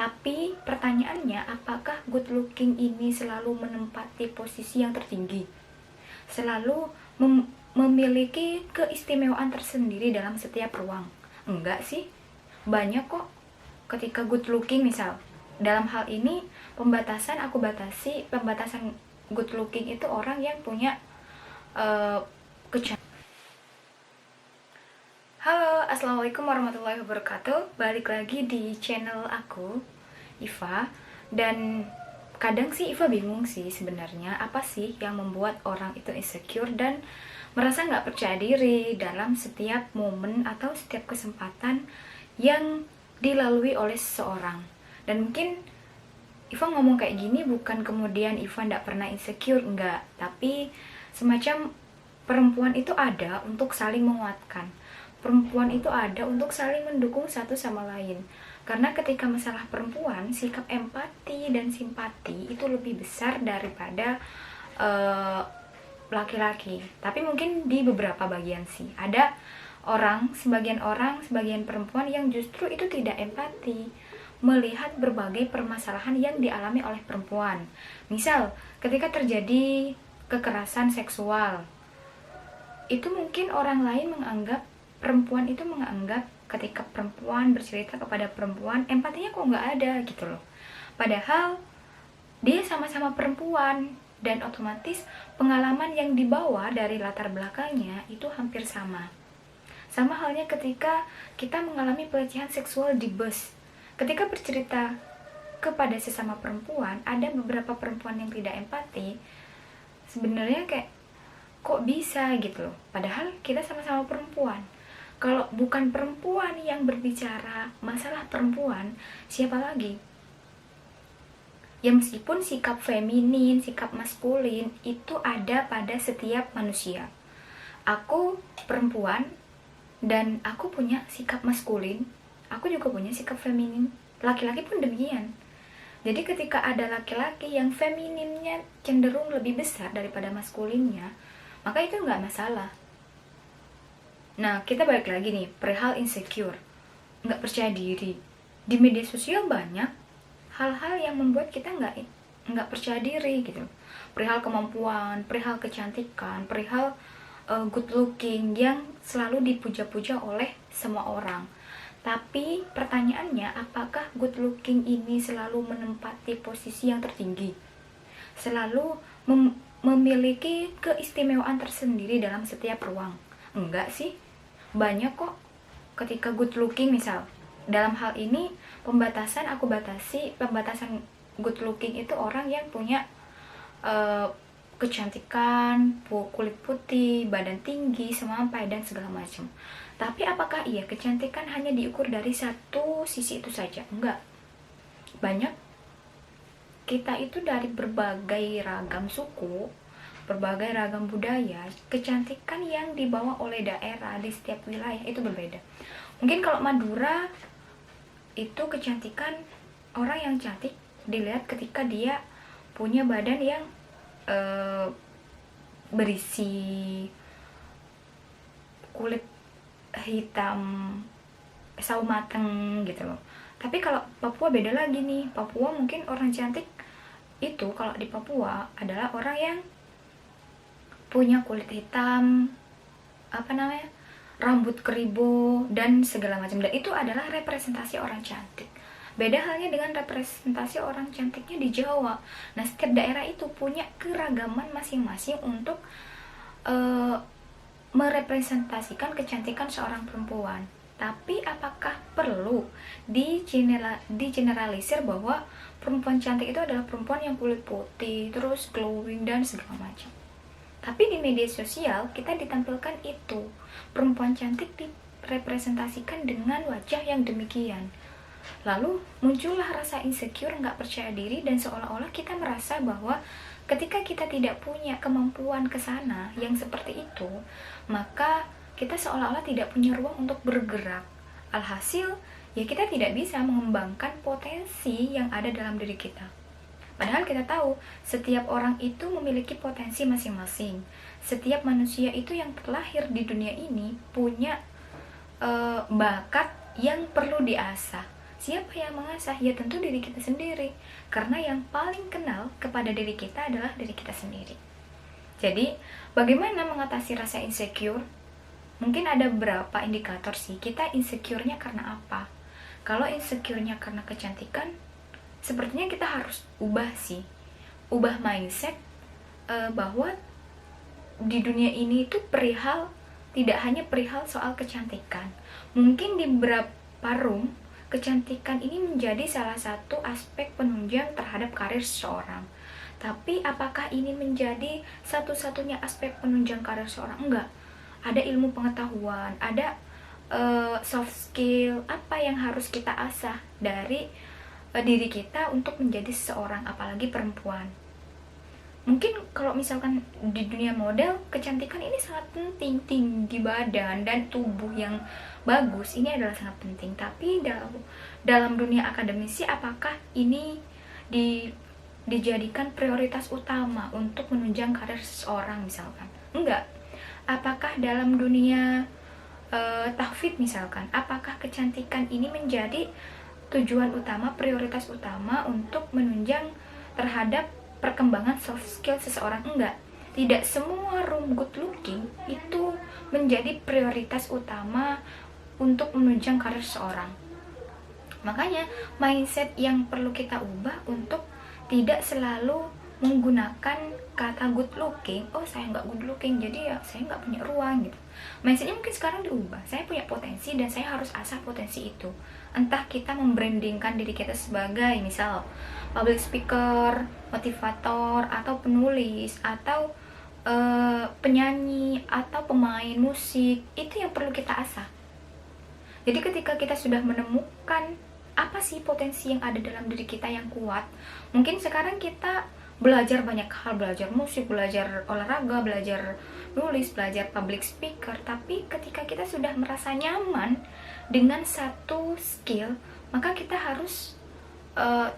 Tapi pertanyaannya, apakah good looking ini selalu menempati posisi yang tertinggi? Selalu memiliki keistimewaan tersendiri dalam setiap ruang? Enggak sih. Banyak kok ketika good looking, misal dalam hal ini aku batasi pembatasan good looking itu orang yang punya kecantikan. Halo, assalamualaikum warahmatullahi wabarakatuh. Balik lagi di channel aku, Iva. Dan kadang sih Iva bingung sih sebenarnya apa sih yang membuat orang itu insecure dan merasa nggak percaya diri dalam setiap momen atau setiap kesempatan yang dilalui oleh seseorang. Dan mungkin Iva ngomong kayak gini bukan kemudian Iva nggak pernah insecure, enggak. Tapi semacam perempuan itu ada untuk saling menguatkan. Perempuan itu ada untuk saling mendukung satu sama lain. Karena ketika masalah perempuan, sikap empati dan simpati itu lebih besar daripada laki-laki. Tapi mungkin di beberapa bagian sih. Ada sebagian perempuan yang justru itu tidak empati melihat berbagai permasalahan yang dialami oleh perempuan. Misal, ketika terjadi kekerasan seksual, itu mungkin orang lain perempuan itu menganggap ketika perempuan bercerita kepada perempuan, empatinya kok nggak ada gitu loh. Padahal dia sama-sama perempuan dan otomatis pengalaman yang dibawa dari latar belakangnya itu hampir sama. Sama halnya ketika kita mengalami pelecehan seksual di bus. Ketika bercerita kepada sesama perempuan, ada beberapa perempuan yang tidak empati. Sebenarnya kayak kok bisa gitu loh. Padahal kita sama-sama perempuan. Kalau bukan perempuan yang berbicara masalah perempuan, siapa lagi? Ya meskipun sikap feminin, sikap maskulin itu ada pada setiap manusia. Aku perempuan dan aku punya sikap maskulin, aku juga punya sikap feminin. Laki-laki pun demikian. Jadi ketika ada laki-laki yang femininnya cenderung lebih besar daripada maskulinnya, maka itu nggak masalah. Nah, kita balik lagi nih, perihal insecure, nggak percaya diri. Di media sosial banyak hal-hal yang membuat kita nggak percaya diri gitu. Perihal kemampuan, perihal kecantikan, perihal good looking yang selalu dipuja-puja oleh semua orang. Tapi pertanyaannya, apakah good looking ini selalu menempati posisi yang tertinggi? Selalu memiliki keistimewaan tersendiri dalam setiap ruang? Enggak sih. Banyak kok ketika good looking, misal dalam hal ini aku batasi pembatasan good looking itu orang yang punya kecantikan, kulit putih, badan tinggi, semampai dan segala macam. Tapi apakah iya kecantikan hanya diukur dari satu sisi itu saja? Enggak. Banyak kita itu dari berbagai ragam suku, berbagai ragam budaya, kecantikan yang dibawa oleh daerah di setiap wilayah itu berbeda. Mungkin kalau Madura itu kecantikan, orang yang cantik dilihat ketika dia punya badan yang berisi, kulit hitam, sawo mateng gitu loh. Tapi kalau Papua beda lagi nih. Papua mungkin orang cantik itu kalau di Papua adalah orang yang punya kulit hitam, rambut keribu dan segala macam. Dan itu adalah representasi orang cantik. Beda halnya dengan representasi orang cantiknya di Jawa. Nah, setiap daerah itu punya keragaman masing-masing untuk merepresentasikan kecantikan seorang perempuan. Tapi apakah perlu digeneralisir bahwa perempuan cantik itu adalah perempuan yang kulit putih, terus glowing dan segala macam? Tapi di media sosial kita ditampilkan itu, perempuan cantik direpresentasikan dengan wajah yang demikian. Lalu muncullah rasa insecure, nggak percaya diri, dan seolah-olah kita merasa bahwa ketika kita tidak punya kemampuan ke sana yang seperti itu, maka kita seolah-olah tidak punya ruang untuk bergerak. Alhasil, ya kita tidak bisa mengembangkan potensi yang ada dalam diri kita. Padahal kita tahu, setiap orang itu memiliki potensi masing-masing. Setiap manusia itu yang terlahir di dunia ini punya bakat yang perlu diasah. Siapa yang mengasah? Ya tentu diri kita sendiri. Karena yang paling kenal kepada diri kita adalah diri kita sendiri. Jadi, bagaimana mengatasi rasa insecure? Mungkin ada beberapa indikator sih, kita insecure-nya karena apa. Kalau insecure-nya karena kecantikan, sepertinya kita harus ubah sih. Ubah mindset bahwa di dunia ini itu tidak hanya perihal soal kecantikan. Mungkin di beberapa room, kecantikan ini menjadi salah satu aspek penunjang terhadap karir seseorang. Tapi apakah ini menjadi satu-satunya aspek penunjang karir seseorang? Enggak. Ada ilmu pengetahuan, ada soft skill, apa yang harus kita asah dari diri kita untuk menjadi seseorang, apalagi perempuan. Mungkin kalau misalkan di dunia model, kecantikan ini sangat penting, tinggi badan dan tubuh yang bagus ini adalah sangat penting. Tapi dalam dunia akademisi, apakah ini dijadikan prioritas utama untuk menunjang karir seseorang misalkan? Enggak. Apakah dalam dunia tahfidz misalkan, apakah kecantikan ini menjadi tujuan utama, prioritas utama untuk menunjang terhadap perkembangan soft skill seseorang? Enggak. Tidak semua room good looking itu menjadi prioritas utama untuk menunjang karir seseorang. Makanya mindset yang perlu kita ubah untuk tidak selalu menggunakan kata good looking. Oh, saya nggak good looking, jadi ya saya nggak punya ruang gitu. Mindsetnya mungkin sekarang diubah. Saya punya potensi dan saya harus asah potensi itu. Entah kita membrandingkan diri kita sebagai misal public speaker, motivator, atau penulis, atau penyanyi, atau pemain musik, itu yang perlu kita asah. Jadi ketika kita sudah menemukan apa sih potensi yang ada dalam diri kita yang kuat, mungkin sekarang kita belajar banyak hal, belajar musik, belajar olahraga, belajar nulis, belajar public speaker. Tapi ketika kita sudah merasa nyaman dengan satu skill, maka kita harus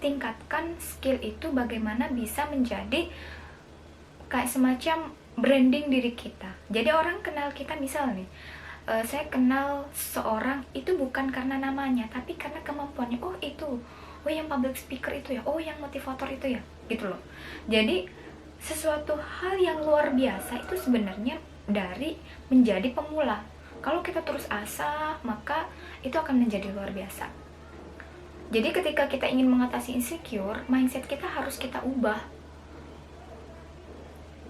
tingkatkan skill itu bagaimana bisa menjadi kayak semacam branding diri kita. Jadi orang kenal kita, misal nih, saya kenal seorang itu bukan karena namanya, tapi karena kemampuannya. Oh itu, oh yang public speaker itu ya, oh yang motivator itu ya, gitu loh. Jadi sesuatu hal yang luar biasa itu sebenarnya dari menjadi pemula. Kalau kita terus asah, maka itu akan menjadi luar biasa. Jadi ketika kita ingin mengatasi insecure, mindset kita harus kita ubah.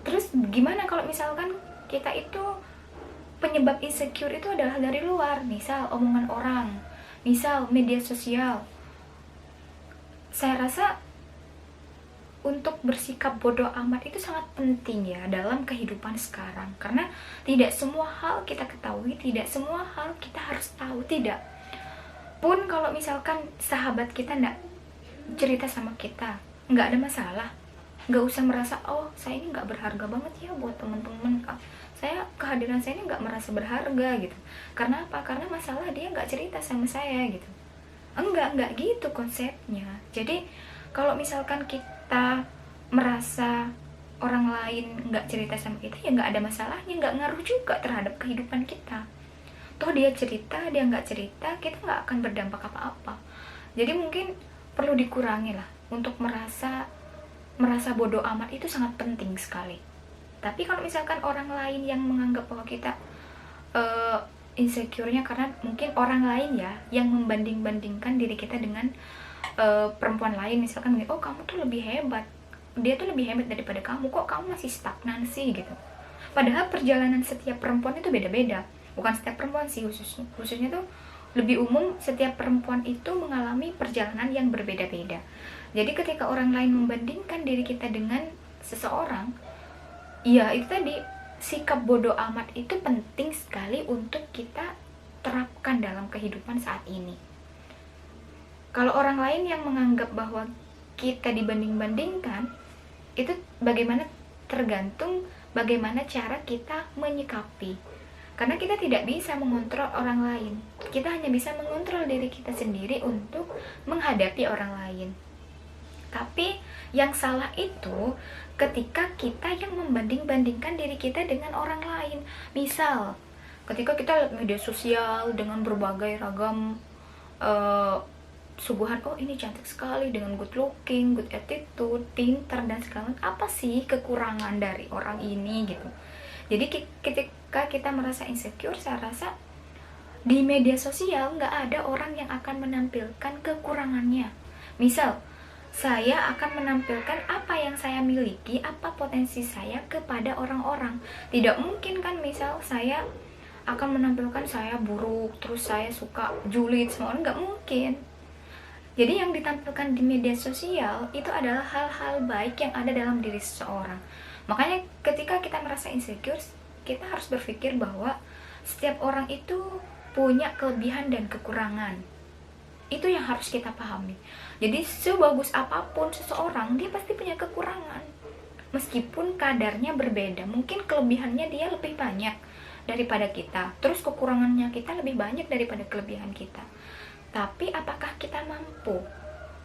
Terus gimana kalau misalkan kita itu penyebab insecure itu adalah dari luar, misal omongan orang, misal media sosial. Saya rasa untuk bersikap bodoh amat itu sangat penting ya dalam kehidupan sekarang. Karena tidak semua hal kita ketahui, tidak semua hal kita harus tahu, tidak. Pun kalau misalkan sahabat kita nggak cerita sama kita, nggak ada masalah. Nggak usah merasa, oh saya ini nggak berharga banget ya buat teman-teman. Kehadiran saya ini nggak merasa berharga gitu. Karena apa? Karena masalah dia nggak cerita sama saya gitu. Enggak gitu konsepnya. Jadi kalau misalkan kita merasa orang lain nggak cerita sama kita, ya nggak ada masalahnya, nggak ngaruh juga terhadap kehidupan kita. Toh dia cerita, dia nggak cerita, kita nggak akan berdampak apa-apa. Jadi mungkin perlu dikurangi lah untuk merasa bodoh amat itu sangat penting sekali. Tapi kalau misalkan orang lain yang menganggap bahwa kita insecure-nya karena mungkin orang lain ya yang membanding-bandingkan diri kita dengan perempuan lain, misalkan oh kamu tuh lebih hebat, dia tuh lebih hebat daripada kamu, kok kamu masih stagnan sih gitu. Padahal perjalanan setiap perempuan itu beda-beda. Bukan setiap perempuan sih, khususnya tuh lebih umum, setiap perempuan itu mengalami perjalanan yang berbeda-beda. Jadi ketika orang lain membandingkan diri kita dengan seseorang, ya itu tadi, sikap bodoh amat itu penting sekali untuk kita terapkan dalam kehidupan saat ini. Kalau orang lain yang menganggap bahwa kita dibanding-bandingkan, itu bagaimana, tergantung bagaimana cara kita menyikapi. Karena kita tidak bisa mengontrol orang lain, kita hanya bisa mengontrol diri kita sendiri untuk menghadapi orang lain. Tapi yang salah itu ketika kita yang membanding-bandingkan diri kita dengan orang lain. Misal, ketika kita lihat media sosial dengan berbagai ragam suguhan, oh ini cantik sekali dengan good looking, good attitude, pinter dan segala macam. Apa sih kekurangan dari orang ini gitu. Jadi ketika kita merasa insecure, saya rasa di media sosial nggak ada orang yang akan menampilkan kekurangannya. Misal, saya akan menampilkan apa yang saya miliki, apa potensi saya kepada orang-orang. Tidak mungkin kan misal saya akan menampilkan saya buruk, terus saya suka julid sama orang, nggak mungkin. Jadi yang ditampilkan di media sosial itu adalah hal-hal baik yang ada dalam diri seseorang. Makanya ketika kita merasa insecure, kita harus berpikir bahwa setiap orang itu punya kelebihan dan kekurangan. Itu yang harus kita pahami. Jadi sebagus apapun seseorang, dia pasti punya kekurangan. Meskipun kadarnya berbeda, mungkin kelebihannya dia lebih banyak daripada kita, terus kekurangannya kita lebih banyak daripada kelebihan kita. Tapi apakah kita mampu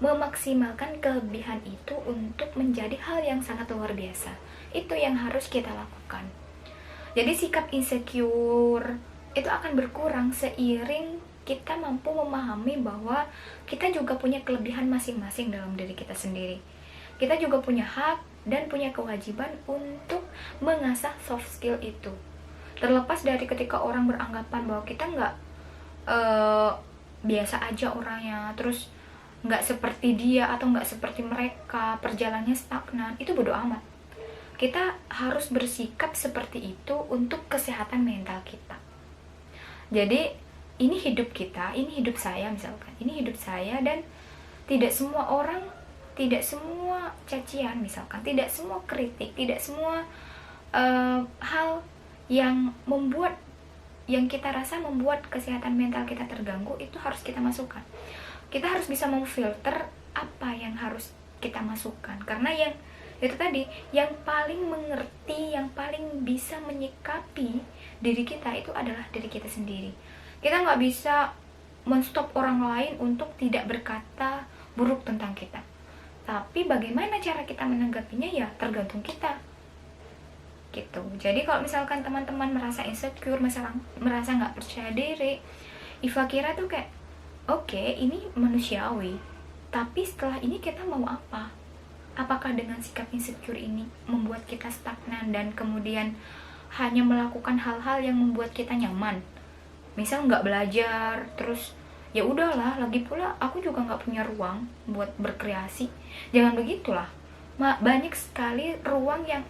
memaksimalkan kelebihan itu untuk menjadi hal yang sangat luar biasa? Itu yang harus kita lakukan. Jadi sikap insecure itu akan berkurang seiring kita mampu memahami bahwa kita juga punya kelebihan masing-masing dalam diri kita sendiri. Kita juga punya hak dan punya kewajiban untuk mengasah soft skill itu. Terlepas dari ketika orang beranggapan bahwa kita nggak biasa aja orangnya, terus nggak seperti dia atau nggak seperti mereka, perjalanannya stagnan, itu bodo amat. Kita harus bersikap seperti itu untuk kesehatan mental kita. Jadi ini hidup kita, ini hidup saya misalkan, ini hidup saya, dan tidak semua orang, tidak semua cacian misalkan, tidak semua kritik, tidak semua hal yang membuat, yang kita rasa membuat kesehatan mental kita terganggu itu harus kita masukkan. Kita harus bisa memfilter apa yang harus kita masukkan, karena yang itu tadi, yang paling mengerti, yang paling bisa menyikapi diri kita itu adalah diri kita sendiri. Kita nggak bisa menstop orang lain untuk tidak berkata buruk tentang kita, tapi bagaimana cara kita menanggapinya ya tergantung kita gitu. Jadi kalau misalkan teman-teman merasa insecure, merasa nggak percaya diri, Iva kira tuh kayak oke, ini manusiawi, tapi setelah ini kita mau apa? Apakah dengan sikap insecure ini membuat kita stagnan dan kemudian hanya melakukan hal-hal yang membuat kita nyaman? Misal nggak belajar, terus ya udahlah, lagi pula aku juga nggak punya ruang buat berkreasi. Jangan begitulah. Banyak sekali ruang yang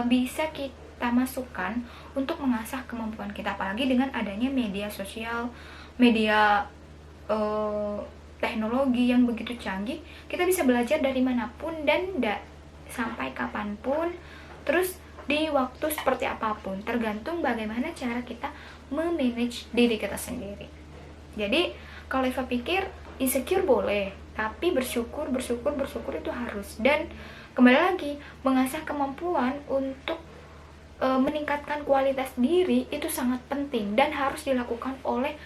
bisa kita masukkan untuk mengasah kemampuan kita, apalagi dengan adanya media sosial, media teknologi yang begitu canggih. Kita bisa belajar dari manapun dan sampai kapanpun, terus di waktu seperti apapun, tergantung bagaimana cara kita memanage diri kita sendiri. Jadi kalau Eva pikir insecure boleh, tapi bersyukur itu harus. Dan kembali lagi, mengasah kemampuan untuk meningkatkan kualitas diri itu sangat penting dan harus dilakukan oleh